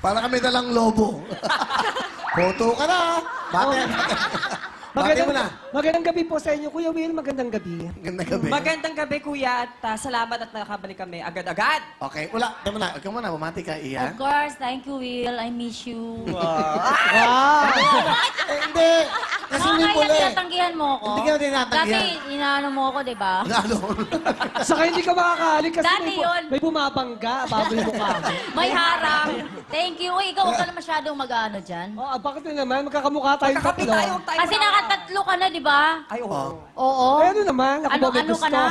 Para kami dalang lobo. Photo ka na. Bakit? Bakit mo na? Magandang gabi po sa inyo, Kuya Will. Magandang gabi. Magandang gabi. Magandang gabi, kuya, at salamat at nakabalik kami agad-agad. Okay, wala. Tama na. Ikaw muna, bumati ka, Ian. Of course, thank you, Will. I miss you. Wow! Hindi. Kasi Oo, may kaya pula eh. tinatanggihan mo ako. Hindi ka tinatanggihan. Dati, inaano mo ako, di ba? Ano? Saka hindi ka makakalik kasi Dati yun. may bumabangga bago yung mukha mo. May harang. Thank you. Uy, ikaw huwag ka na masyadong mag-ano dyan. Oh, bakit na naman? Magkakamukha tayong Magkakapi tatlo. tayo, huwag tayo Kasi mag-away. nakatatlo ka na, di ba? Ay, oo. Oo. Eh, ano naman? Ako ba may Ano gusto? ka na?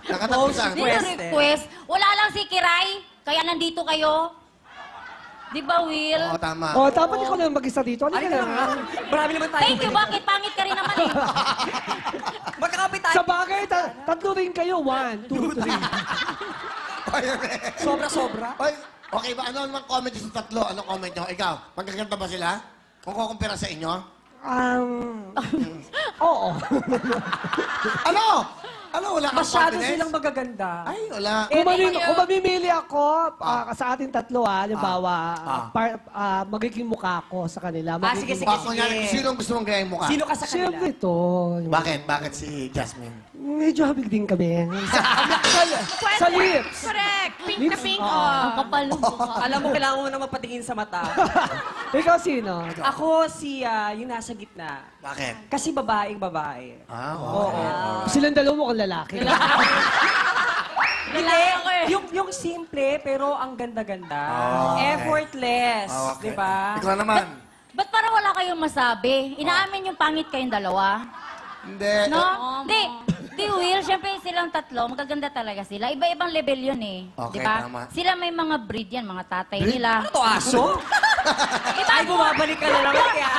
Nakatapusan. Dito request. Wala lang si Kiray, kaya nandito kayo. Di ba, Will? Oo, tama. Oh, dapat ikaw lang mag-isa dito. Ano Ay, ka na? marami naman tayo. Thank you. Bakit? Pangit ka rin naman eh. Magkakapi tayo. Sa bagay, tatlo rin kayo. 1, 2, 3. Sobra-sobra. Oy, okay ba? Ano naman comment nyo sa tatlo? Ano comment nyo? Ikaw, magkaganda ba sila? Kung kukumpira sa inyo? Oo. Ano? Ano? Wala kang Masyado confidence? silang magaganda. Ay, wala. Kung mamimili ako sa ating tatlo, halimbawa, magiging mukha ko sa kanila. Sige, sige, Bakit kunyari, sino ang gusto mong gayang mukha? Sino ka sa kanila? Siyempre ito. Bakit? Bakit si Jasmine? Medyo habig din kami. Sa lips. Correct. Pink na pink. Ang kapal ng mukha. Alam mo, kailangan mo na magpatingin sa mata. Ikaw sino? Ako si, yung nasa gitna. Bakit? Kasi babaeng babae. Ah, Oo. Silang dalawa mukhang lalaki. Hindi, yung simple, pero ang ganda-ganda. Okay. Effortless. Okay. Di ba? Ikaw naman. Ba't parang wala kayong masabi? Inaamin yung pangit kayong dalawa? Hindi. No? Di, Will, syempre silang tatlo, magaganda talaga sila. Iba-ibang level yun eh. Okay, Di ba? tama. Sila may mga breed yan, mga tatay Breed? nila. Ano to, aso? Ay, bumabalik ka na naman kaya.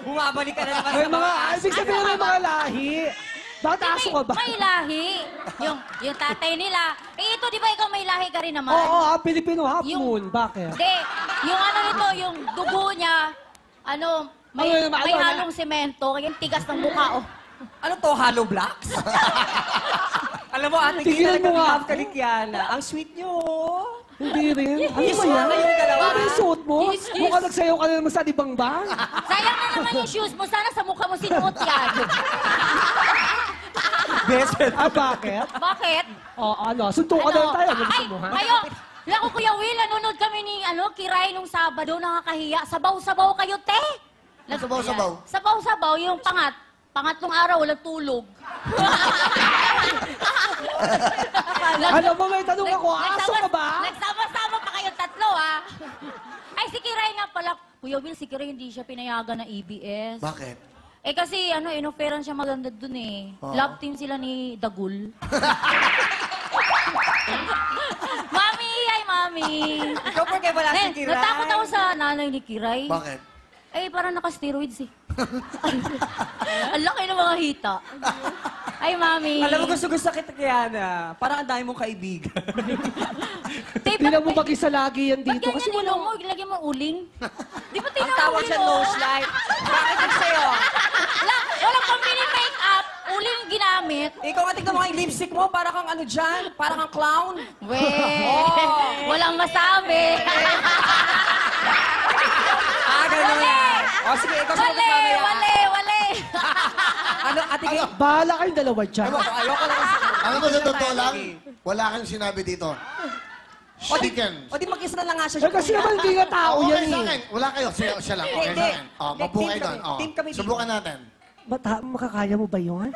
Bumabalik ka na naman May sa mga, aso. ibig sabihin may mga lahi. Bakit aso ka ba? May lahi. Yung tatay nila. Eh, ito, di ba ikaw may lahi ka rin naman? Oo, Pilipino half Yung- moon. Bakit? Hindi. Yung ano nito, yung dugo niya, may Ano? halong semento, kaya yung tigas ng mukha, oh. Ano to, hollow blocks? Alam mo, ate, Tigilan kita mo nga na ako. Kalikiana. Ang sweet nyo. Hindi rin. Ano Yes, ba yan? ano yung dalawa? Ano yung suot mo? Yes, yes. Mukhang nagsayaw ka na naman sa libangbang. Sayang na naman yung shoes mo. Sana sa mukha mo sinuot yan. Bakit? Bakit? Ano? Suntukan na lang tayo. Ano gusto Ay, mo, ha? kayo, naku Kuya Will, nanonood kami ni Kiray nung Sabado, nakakahiya. Sabaw-sabaw kayo, te. Sabaw-sabaw? Sabaw-sabaw, yung pangatlong araw, walang tulog. Alam mo, may tanong ako, aso ka ba? Nagsama-sama pa kayong tatlo, ha? Ay, si Kiray nga pala. Kuya Will, si Kiray hindi siya pinayagan ng EBS. Bakit? Eh kasi, inoferan siya maganda dun eh. Oo. Love team sila ni Dagul. Mami! Ay, Mami! Ikaw porque wala si Kiray. Natakot ako sa nanay ni Kiray. Bakit? Eh, parang naka-steroids eh. Ang laki ng mga hita. Ay, Mami. Alam mo, gusto-gusto kita, Kiana. Parang ang dami mong kaibigan. Tingnan mo mag-isa lagi yan Ba't dito. Kasi ganyan wala... mo? Ilagyan mo uling? Di ba Ang tinawag tawag siya nose light. Bakit yung sa'yo? Walang pambili make-up. Uling yung ginamit. Ikaw nga tignan mo nga yung lipstick mo. Para kang ano dyan. Para kang clown. Walang masabi. Ganun. O sige, ikaw sa Wale! Ano, ate Kay? Bahala kayong dalawa dyan. Ayoko lang. Ano ba sa totoo lang? Wala kang sinabi dito. Chicken. O di mag-isa na lang nga siya. Eh, kasi naman hindi nga tao Okay yan sa eh. akin. Wala kayo. Siya lang. Okay Hindi. sa akin. Hindi, Mabukay team doon. kami. Team kami dito. Subukan natin. Makakaya mo ba yun?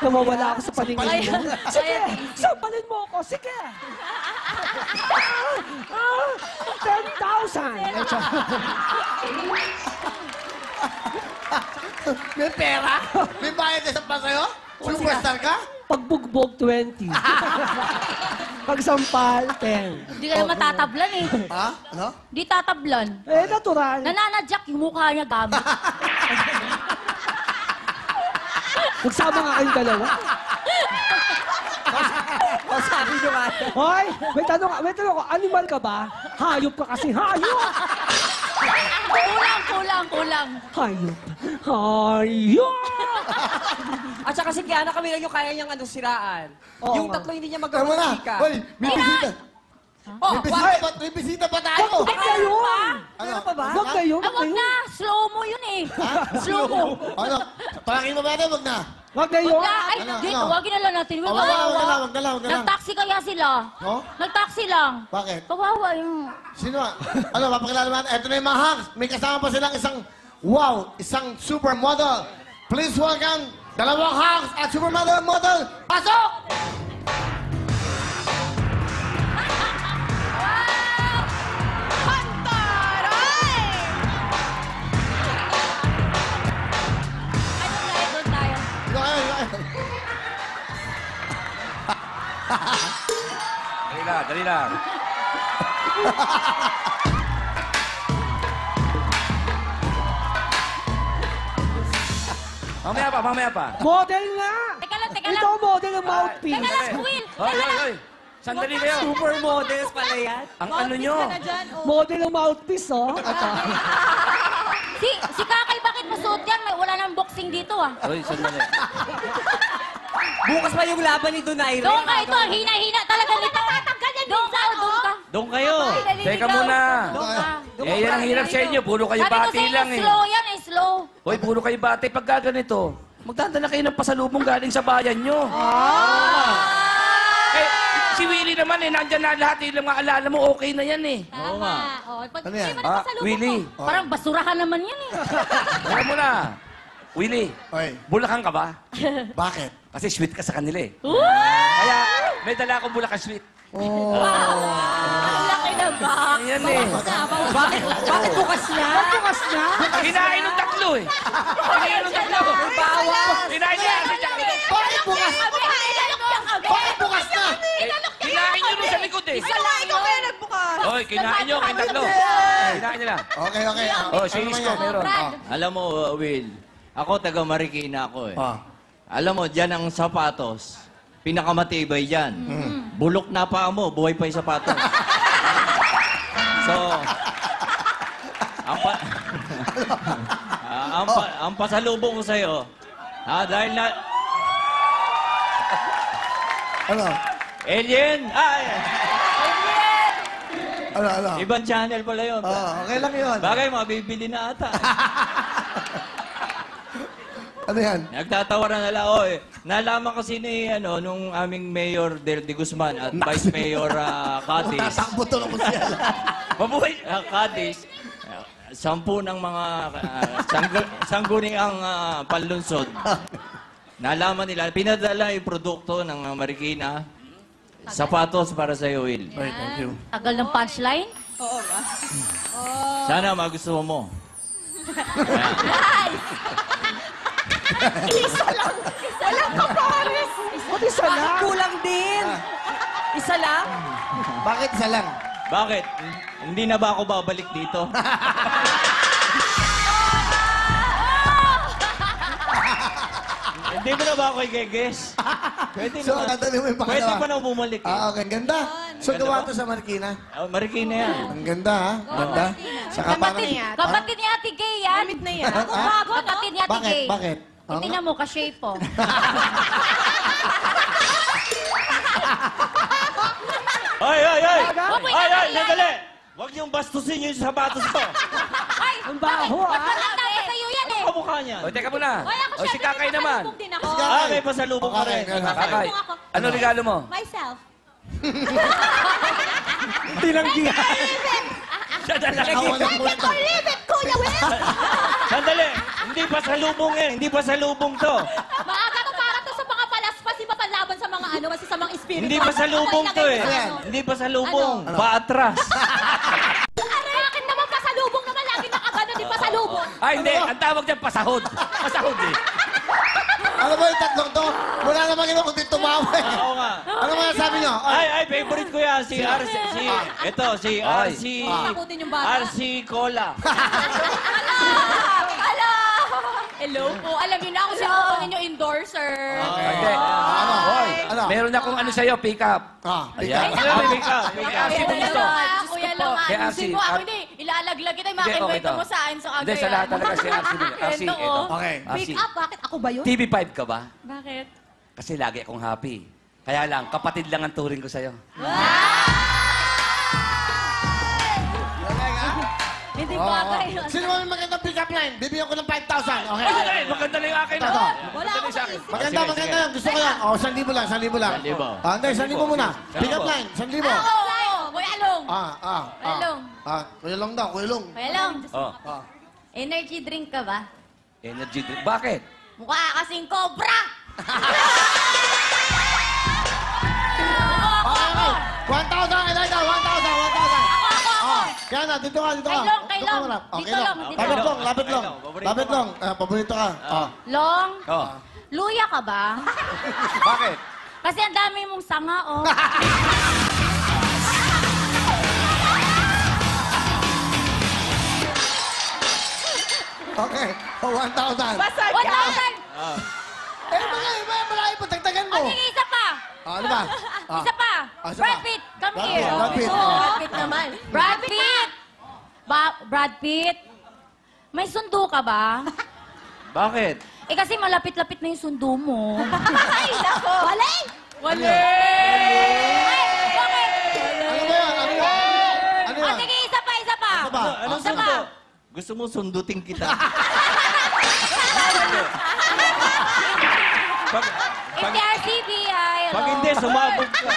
Namawala ako sa paningin mo. Sige, sampalin mo ako. Sige. 10,000. May pera? May bayad na sa pasayo? Superstar ka? Pagbugbog, 20. Pagsampal, 10. Hindi ka na matatablan eh. Ha? Ano? Di tatablan. Eh, natural. Nananadyak yung mukha niya gamit. Magsama nga kayong dalawa. O sabi nyo nga. Hoy, may tanong ako, animal ka ba? Hayop ka kasi, hayop! Kulang. Hayop. Hayop! At saka si Kiana kami lang yung kaya niyang siraan. Oo Yung nga. tatlo hindi niya Tama na. magawa chika. Hoy, may bisita. May bisita pa tayo. Huwag na yun! Ano? Meron pa ba? Huwag na yun! Ah, wag na. Slow mo yun eh. Slow mo. Ano? Palangin mo ba natin? Wag na. Huwag na yun! Wag na. Ay, Ano, di, ano? tawagin na lang natin. Wag na lang. Nag-taxi kaya sila. Oh? Nag-taxi lang. Bakit? Kawawa yung... Sino? Ano, papakilala naman. Ito na yung mga hangs. May kasama pa silang isang supermodel. Please welcome dalawang hangs at supermodel. Pasok! Doon tayo. Dito kayo, dito kayo. Dali lang. Mamaya pa. Model nga! Teka lang. Ito ang model ng mouthpiece. Teka lang, Will. Hoy. Sandali kayo. Supermodels pala yan. Ang ano nyo? Model ng mouthpiece, oh. Si Kakay, bakit masuot yan? Wala nang boxing dito ah. Hoy, sandali. Bukas pa yung laban ni Donaire. Doon ka, ito. Hina-hina talaga nito. Doon ka, doon ka. Doon kayo. Teka muna. Doon ka. Eh, yan ang hirap sa inyo. Puro kayo Sabi ko bati sa inyo, lang eh. slow yan eh, slow. Hoy, puro kayo bati. Pag gaganito, magdadala kayo ng pasalubong galing sa bayan nyo. Eh, si Willie naman eh, nandyan na lahat. Yung mga alala mo, okay na yan eh. Tama. Oh, pag Ano yan? hindi mo napasalubong Willie. mo, parang basurahan naman yan eh. Alam mo na. Willie, Oy, Bulacan ka ba? bakit? Kasi sweet ka sa kanila eh. Kaya, may dala akong Bulacan sweet. Ang laki na ba? Ayan eh. Bakit bukas na? Bukas na! Kinain ng tatlo eh. Kinain ng tatlo. Bawas! Kinain niya si Jackie. Bakit bukas? Bakit bukas na? Kinain niyo rin sa likod eh. Ikaw kaya nagbukas. Hoy, kinain niyo kayong tatlo. Kinain niyo lang. Okay. Oh, si Isko meron. Oh. Alam mo, Will, ako taga Marikina ako eh. Ah. Alam mo, dyan ang sapatos. Pinakamatibay dyan. Bulok na pa mo, buhay pa yung sapatos. So, ang pasalubong ko sa'yo, dahil na... Ano? Alien! Ay! Ano? Ibang channel pala yun. Okay lang yun. Bagay, mabibili na ata. Ano yan? Nagtatawaran na lang, oy. Nalaman kasi ni, nung aming Mayor Del De Guzman at Vice Mayor Cadiz. Tatakbo to lang siya. Mabuhay. Cadiz, 10 ng mga sangguniang panlunsod. Nalaman nila, pinadala yung produkto ng Marikina. Sapatos para sa iyo, Will. Oy, thank you. Tagal ng punchline. Sana magustuhan mo. Ba't isa Bakit lang? kulang din? Isa lang? Bakit isa lang? Bakit? Hindi na ba ako babalik dito? Hindi mo na ba ako i-guess? Pwede So, naman. dadali mo yung Pwede pangalawa. pa na bumalik eh. Okay, ganda. So, Ganda gawa ba? to sa Marikina. Marikina yan. Ang ganda, ha? Ganda. Saka parang... Kapatid ni Ate Gay yan. Gamit na yan. Bago, kapatid ni Ate Bakit? Gay. Bakit? Tingnan mo, ka-shape po. Ay, ay, ay! Huwag mo Ay, ay, ilalagay. sandali! Huwag niyong bastusin yung sapatos ko. Ay, Ang baho, bakit? ah. Matanda sa'yo yan eh. Kamukha niya. Hoy, teka muna. Hoy, ako O, si syempre, Kakay may naman. pasalubong din ako. May pasalubong ka rin. Kakay, ano regalo mo? Myself. Tinanggihan. Siya dala. Awa ng kwenta. Leave it, Kuya Will. Sandali! Hindi pasalubong yan. Hindi pasalubong to. Maaga to para to sa mga palaspas, iba panlaban sa mga sa mga espiritu. Hindi pasalubong to eh. Hindi pasalubong. Paatras. Bakit naman pasalubong naman? Lagi nakagano, di pasalubong. Ay, hindi. Ang tawag dyan, pasahod. Pasahod eh. Ano ba yung tatlong to? Wala naman ginawa kundi tumawa eh. Oo nga. Ano ba sabi nyo? Ay, favorite ko yan. Si RC. Si RC. Takutin yung bata. RC Cola. Hello po. Alam niyo na ako siya po ninyo endorser. Hindi. Ano? Hoy, Ano? meron akong ano sa'yo, pick up. Ayan. Ayan. Pick up. Kay RC mo gusto. Kuya lang, Kay RC. ayusin mo. Ako hindi, ilalaglag kita. Hindi, okay Makikwento to. mo sa akin sa camera. Hindi, sa lahat talaga si RC. RC, Ito, ito. oh. Okay. RC. Pick up, bakit ako ba yun? TV5 ka ba? Bakit? Kasi lagi akong happy. Kaya lang, kapatid lang ang turing ko sa'yo. Hindi Oo, bagay. oo. Sino mo may magandang pick-up line? Bibigyan ko ng 5,000. Okay. Ay, maganda na yung akin. Ito, ito. ah. Wala Maganda akong sa akin. maisip. Maganda, Sige, maganda sige. yan. Gusto ko yan. O, 1,000 lang, 1,000 lang. 1,000. Hindi, 1,000 muna. Pick-up line, 1,000. Oo, Kuya Along. Kuya Long. Kuya Long daw, Kuya Long. Kuya Long, Oh, energy drink ka ba? energy drink. Bakit? Mukha kasing cobra! Okay. 1,000, Eliza, 1,000, 1,000. Ako. Kaya na, dito ka, dito ka. Kay Long, kay Dito ka Long. muna. Dito Kay lang, dito Lapit lang. long, lapit long. Kay Long, paborito Lapit ko. long. Paborito ka. Long, Oh, luya ka ba? bakit? Kasi ang dami mong sanga, oh. Okay. 1,000. 1,000! Malaki po, tagtagan mo. O, sige, isa pa. Ano ba? Isa pa. Isa Brad pa. Pitt, come Brad here. Pitt, Brad Pitt. Brad Pitt naman. Brad Pitt! Brad Pitt, may sundo ka ba? Bakit? Eh kasi malapit-lapit na yung sundo mo. Ay, nako! Wala! Ano Ay, bakit? Ano ba yan? Ano yan? Ano O, yan? sige, isa pa, isa pa. Ano ba? Anong Isa pa. sundo? Gusto mo sundutin kita? Pag, Hindi RCBI. pag hindi, sumabog ka.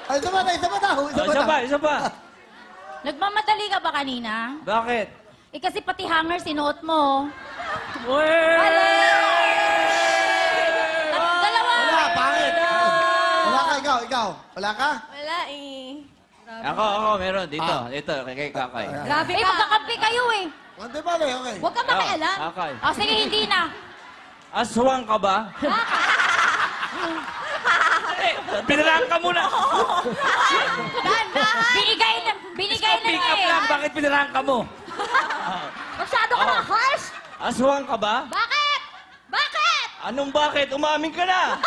Ay, isa pa daw, isa pa daw. Isa pa Isa daw. pa, isa pa. Nagmamadali ka ba kanina? Bakit? Eh kasi pati hanger sinuot mo. Dalawa. Wala, pangit. Wala ka, ikaw. Wala ka? Wala eh. Ako, meron. Dito, dito, kay Kakay. Grabe ka. Eh, magkakampi kayo eh. Hindi ba, okay. Huwag ka makialam. Kakay. O sige, hindi na. Aswang ka ba? Pinarang ka muna. Binigay na Pick nga up eh. lang, bakit pinarang ka mo? Masyado ka na harsh. Aswang ka ba? Bakit? Bakit? Anong bakit? Umamin ka na.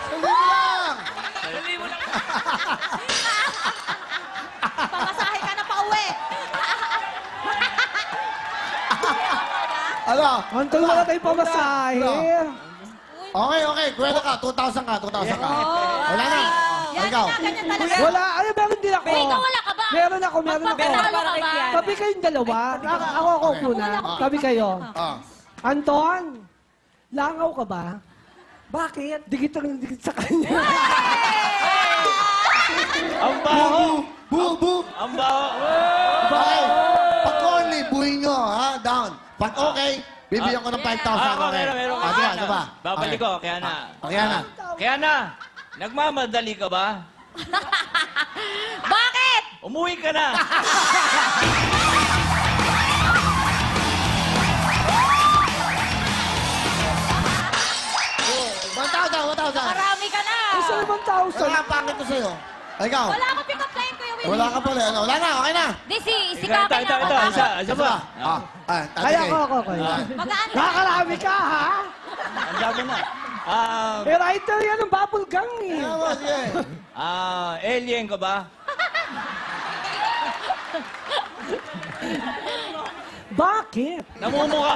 Hindi lang. Dali mo lang. Pamasahe ka na pa uwi. Ano? Antol, wala tayong pamasahe. Okay. Kwento ka. 2,000 ka. 2,000 ka. Wala na. Ikaw. Ganyan talaga. Wala, ano, meron din ako. Ikaw wala ka ba? Meron ako. Magpapatalo ka ba? Tabi kayong dalawa. Ako muna. Tabi kayo. Ah. Anton, langaw ka ba? Bakit? Dikit ang dikit sa kanya. Ang baho. Boo! Ang baho. Okay. Pag corny, buhin nyo, ha? Down. Pag okay, bibigyan ko ng 5,000. Ako, Okay. meron. Diba? Babalik ko, kaya na. Okay na. Kaya na, nagmamadali ka ba? Bakit? Umuwi ka na. Oh, 1,000. Marami ka na. Gusto naman Wala nga pangit to sa'yo. Ikaw. Wala akong pick-up line, Kuya Willie. Wala ka pala. Ano? Wala na. Okay na. Di, si Ito, Kakay na ako. isa pa. Kaya ako. Magaan ka. Nakakarami ka, ha? Ang dami na. Eh, writer yan ng bubble gum, eh. Sige. Alien ka ba? Bakit? Namumukha.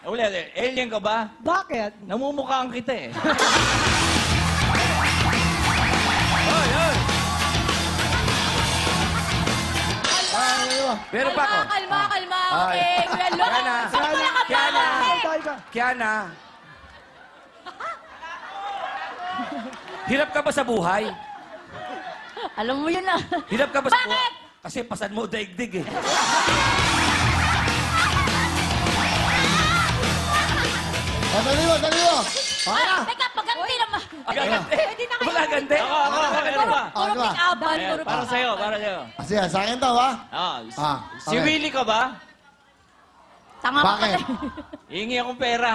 Ulit, alien ka ba? Bakit? Namumukhaan kita eh. Meron pa ako. Kalma. Okay, Kuya Long. Wala ka ba? Kiana. Hirap ka ba sa buhay? Alam mo yun na. Hirap ka ba sa buhay? Bakit? Kasi pasan mo daigdig eh. Dali mo. Okay na. Teka, paganti naman. Agagante. Pwede na kayo. Wala gante. Ako, ano ba? Puro Ano ba? pick-upan. Ayan, Puro para sa'yo, para sa'yo. Sige, sa akin daw, ha? Si okay. Willie ka ba? Tanga ka Bakit? pala. Hingi akong pera.